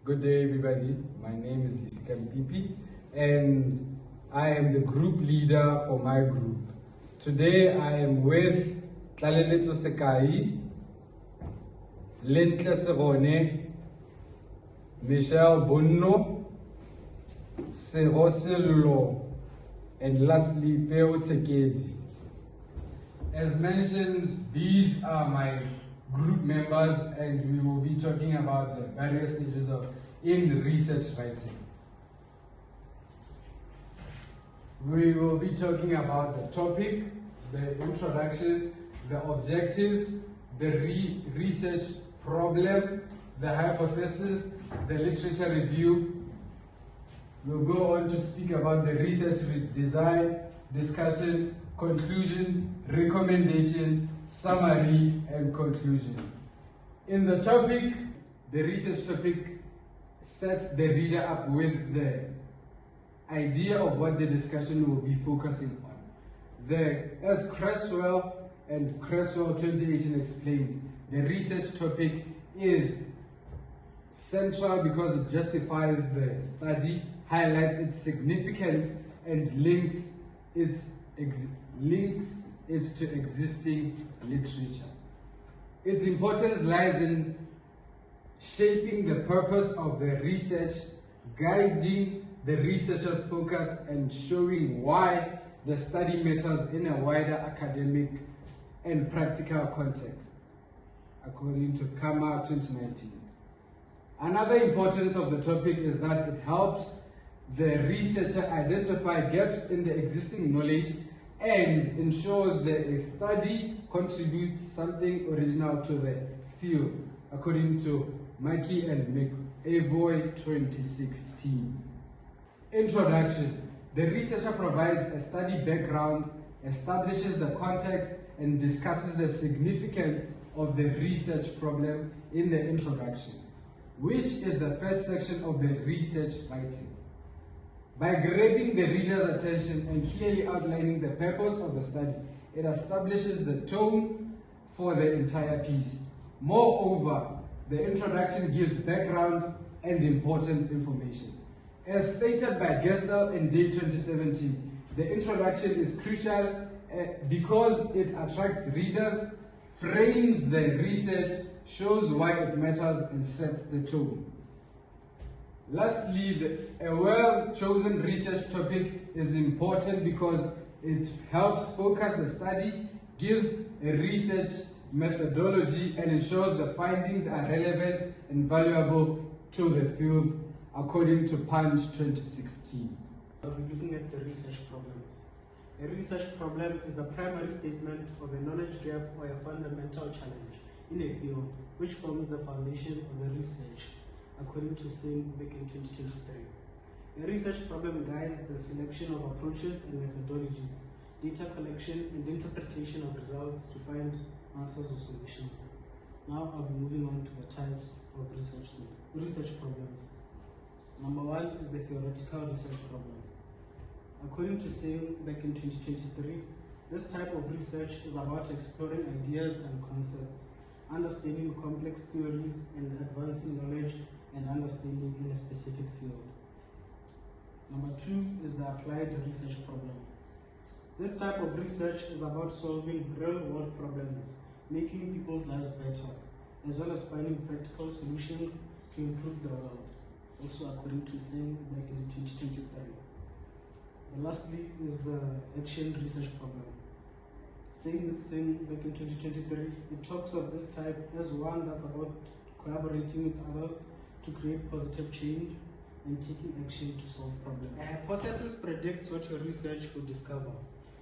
Good day, everybody. My name is Lifika Mpipi, and I am the group leader for my group. Today, I am with Tlaleletso Sekai, Lentle Serone, Michelle Bonno, Serosello, and lastly, Peo Tsekedi. As mentioned, these are my group members, and we will be talking about the various stages of in research writing. We will be talking about the topic, the introduction, the objectives, the research problem, the hypothesis, the literature review. We'll go on to speak about the research design, discussion, conclusion, recommendation, summary, and conclusion. In the topic, the research topic sets the reader up with the idea of what the discussion will be focusing on. As Creswell and Creswell 2018 explained, the research topic is central because it justifies the study, highlights its significance, and links it to existing literature. Its importance lies in shaping the purpose of the research, guiding the researcher's focus, and showing why the study matters in a wider academic and practical context, according to CAMA 2019. Another importance of the topic is that it helps the researcher identify gaps in the existing knowledge and ensures that a study contributes something original to the field, according to Mikey and McAvoy 2016. Introduction. The researcher provides a study background, establishes the context, and discusses the significance of the research problem in the introduction, which is the first section of the research writing. By grabbing the reader's attention and clearly outlining the purpose of the study, it establishes the tone for the entire piece. Moreover, the introduction gives background and important information. As stated by Gestel in Day 2017, the introduction is crucial because it attracts readers, frames the research, shows why it matters, and sets the tone. Lastly, a well-chosen research topic is important because it helps focus the study, gives a research methodology, and ensures the findings are relevant and valuable to the field, according to Punch 2016. We'll be looking at the research problems. A research problem is the primary statement of a knowledge gap or a fundamental challenge in a field which forms the foundation of the research, according to Singh back in 2023. A research problem guides the selection of approaches and methodologies, data collection and interpretation of results to find answers or solutions. Now I'll be moving on to the types of research problems. Number one is the theoretical research problem. According to Singh back in 2023, this type of research is about exploring ideas and concepts, understanding complex theories, and advancing knowledge and understanding in a specific field. Number two is the applied research problem. This type of research is about solving real-world problems, making people's lives better, as well as finding practical solutions to improve the world, also according to Singh back in 2023. And lastly is the action research problem. Singh back in 2023, it talks of this type as one that's about collaborating with others to create positive change and taking action to solve problems. A hypothesis predicts what your research will discover.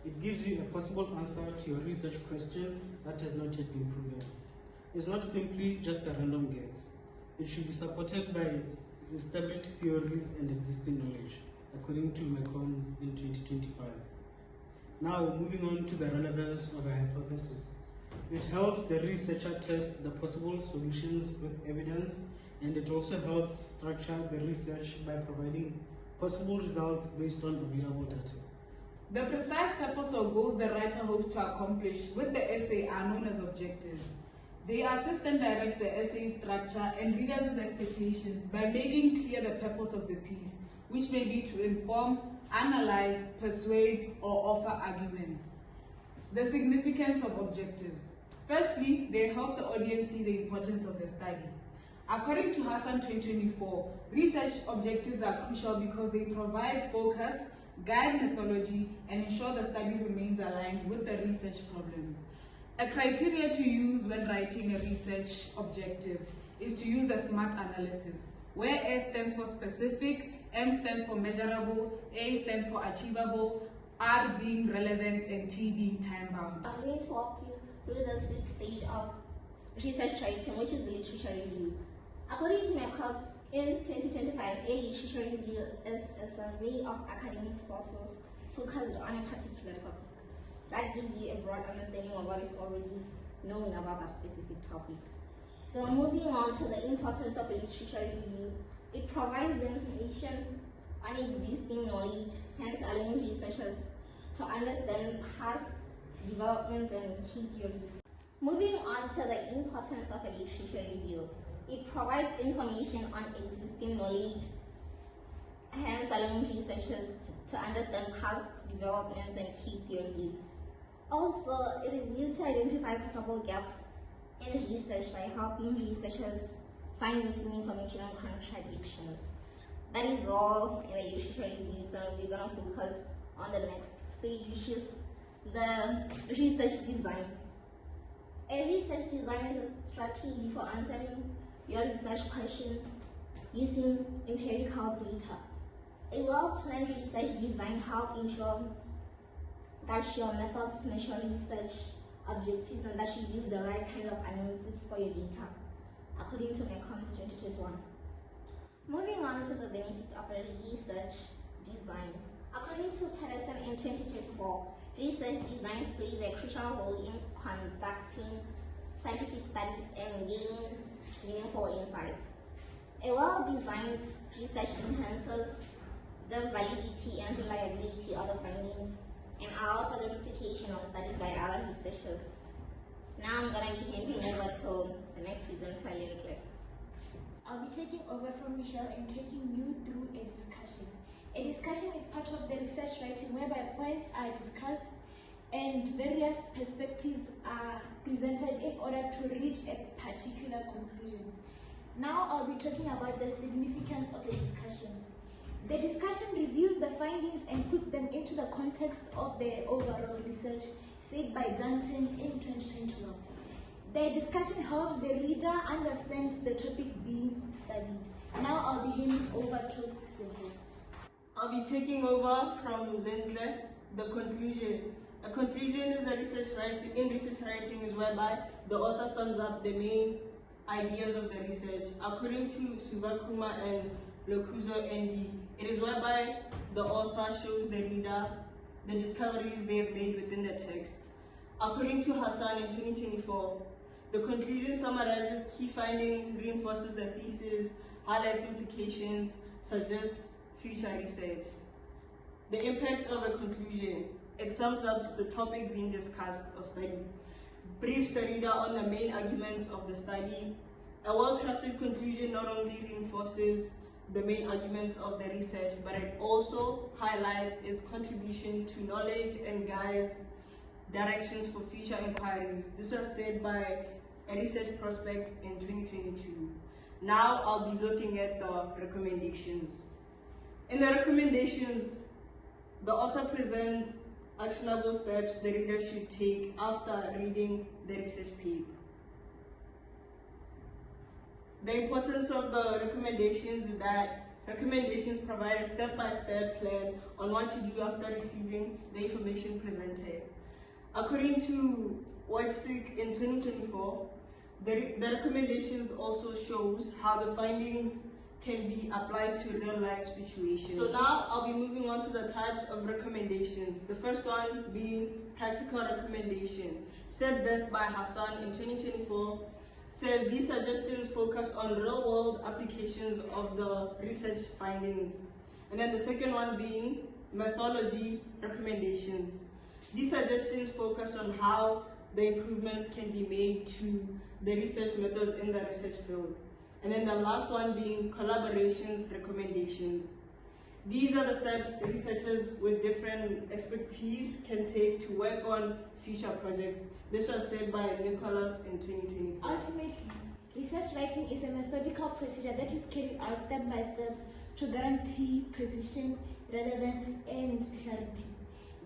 It gives you a possible answer to your research question that has not yet been proven. It's not simply just a random guess. It should be supported by established theories and existing knowledge, according to McCombs in 2025. Now, moving on to the relevance of a hypothesis. It helps the researcher test the possible solutions with evidence, and it also helps structure the research by providing possible results based on available data. The precise purpose or goals the writer hopes to accomplish with the essay are known as objectives. They assist and direct the essay structure and readers' expectations by making clear the purpose of the piece, which may be to inform, analyze, persuade, or offer arguments. The significance of objectives. Firstly, they help the audience see the importance of the study. According to Hassan 2024, research objectives are crucial because they provide focus, guide methodology, and ensure the study remains aligned with the research problems. A criteria to use when writing a research objective is to use the SMART analysis, where S stands for specific, M stands for measurable, A stands for achievable, R being relevant, and T being time-bound. I'm going to walk you through the sixth stage of research writing, which is the literature review. According to NEPCOP, in 2025, a literature review is a survey of academic sources focused on a particular topic. That gives you a broad understanding of what is already known about a specific topic. So moving on to the importance of a literature review, it provides the information on existing knowledge, hence allowing researchers to understand past developments and key theories. Moving on to the importance of a literature review, it provides information on existing knowledge, hence allowing researchers to understand past developments and key theories. Also, it is used to identify possible gaps in research by helping researchers find missing information and contradictions. That is all in the literature review, so we're going to focus on the next stage, which is the research design. A research design is a strategy for answering your research question using empirical data. A well-planned research design helps ensure that your methods measure research objectives and that you use the right kind of analysis for your data, according to NECOMS 2021. Moving on to the benefit of a research design. According to Pedersen in 2024, research design plays a crucial role in conducting scientific studies and gaining meaningful insights. A well-designed research enhances the validity and reliability of the findings and allows for the replication of studies by other researchers. Now I'm going to be handing over to the next presenter, Lindsay. I'll be taking over from Michelle and taking you through a discussion. A discussion is part of the research writing whereby points are discussed and various perspectives are presented in order to reach a particular conclusion. Now I'll be talking about the significance of a discussion. The discussion reviews the findings and puts them into the context of the overall research, said by Danton in 2021. The discussion helps the reader understand the topic being studied. Now I'll be handing over to Sylvia. I'll be taking over from Lindley. The conclusion. A conclusion is research writing is whereby the author sums up the main ideas of the research. According to Subakuma and Locuzo ND, it is whereby the author shows the reader the discoveries they have made within the text. According to Hassan in 2024, the conclusion summarizes key findings, reinforces the thesis, highlights implications, suggests future research. The impact of a conclusion. It sums up the topic being discussed or studied, briefs the reader on the main arguments of the study. A well-crafted conclusion not only reinforces the main arguments of the research, but it also highlights its contribution to knowledge and guides directions for future inquiries. This was said by a research prospect in 2022. Now I'll be looking at the recommendations. In the recommendations, the author presents actionable steps the reader should take after reading the research paper. The importance of the recommendations is that recommendations provide a step-by-step plan on what to do after receiving the information presented. According to Wojcik in 2024, the recommendations also shows how the findings can be applied to real-life situations. So now I'll be moving on to the types of recommendations. The first one being practical recommendation, said best by Hassan in 2024, says these suggestions focus on real-world applications of the research findings. And then the second one being methodology recommendations. These suggestions focus on how the improvements can be made to the research methods in the research field. And then the last one being collaborations, recommendations. These are the steps researchers with different expertise can take to work on future projects. This was said by Nicholas in 2024. Ultimately, research writing is a methodical procedure that is carried out step by step to guarantee precision, relevance, and clarity.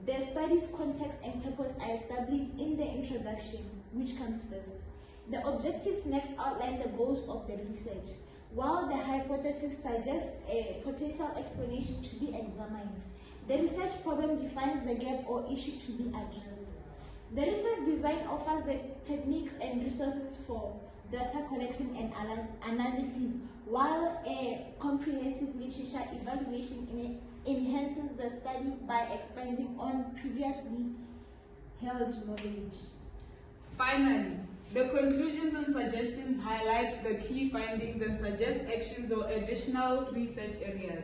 The study's context and purpose are established in the introduction, which comes first. The objectives next outline the goals of the research, while the hypothesis suggests a potential explanation to be examined. The research problem defines the gap or issue to be addressed. The research design offers the techniques and resources for data collection and analysis, while a comprehensive literature evaluation enhances the study by expanding on previously held knowledge. Finally, the conclusions and suggestions highlight the key findings and suggest actions or additional research areas.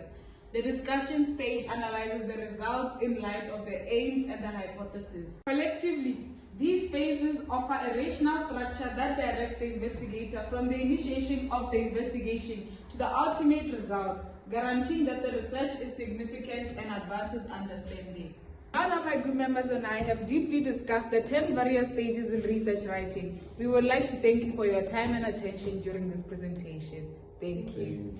The discussion stage analyzes the results in light of the aims and the hypothesis. Collectively, these phases offer a rational structure that directs the investigator from the initiation of the investigation to the ultimate result, guaranteeing that the research is significant and advances understanding. Now that my group members and I have deeply discussed the 10 various stages in research writing, we would like to thank you for your time and attention during this presentation. Thank you.